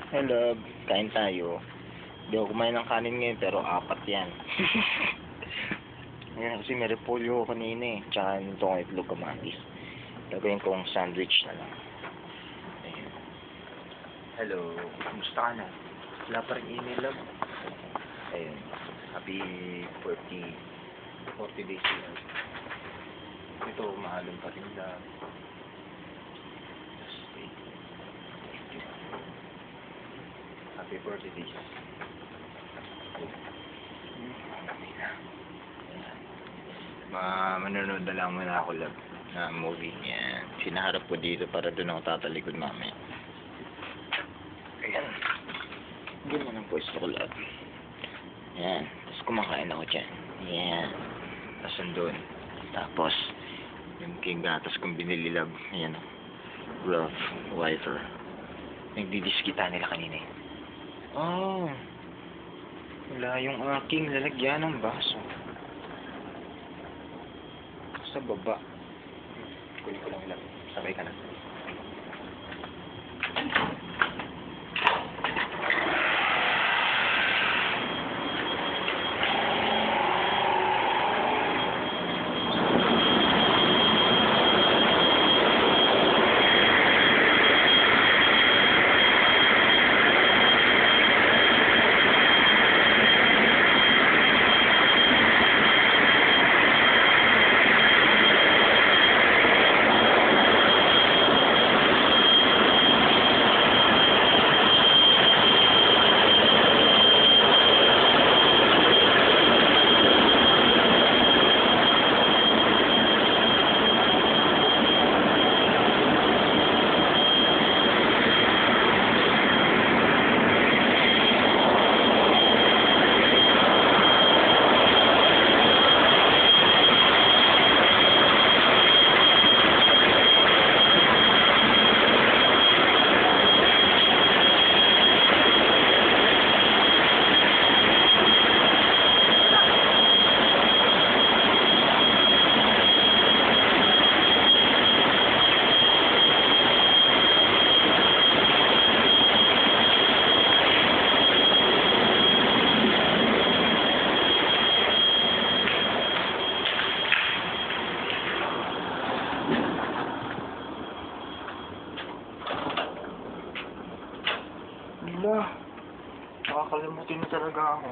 Hello, kain tayo. Hindi ako kumain ng kanin ngayon, pero 4 yan. Ayan, kasi may repolyo ko kanina eh. Tsaka itong itlog kamatis. Gagawin kong sandwich na lang. Ayan. Hello, kumusta ka na? Wala pa rin email lang. Ayun, happy 40 days na. Ito, mahalong pa rin lang. Happy 40 days. Manonood na lang muna ako lab na movie. Yan. Sinaharap ko dito para doon ako tatalikod mamaya. Ayan. Ganyan ang pwesto ko lab. Yan. Tapos kumakain ako dyan. Yan. Tapos doon. Tapos yung king gatas kong binili lab. Ayan. Rough wafer. Nagdidiskita nila kanina eh. Oh, wala yung aking lalagyan ng baso. Sa baba. Kunin ko lang lang. Sabay ka na. Wala. Nakakalimutin na talaga ako.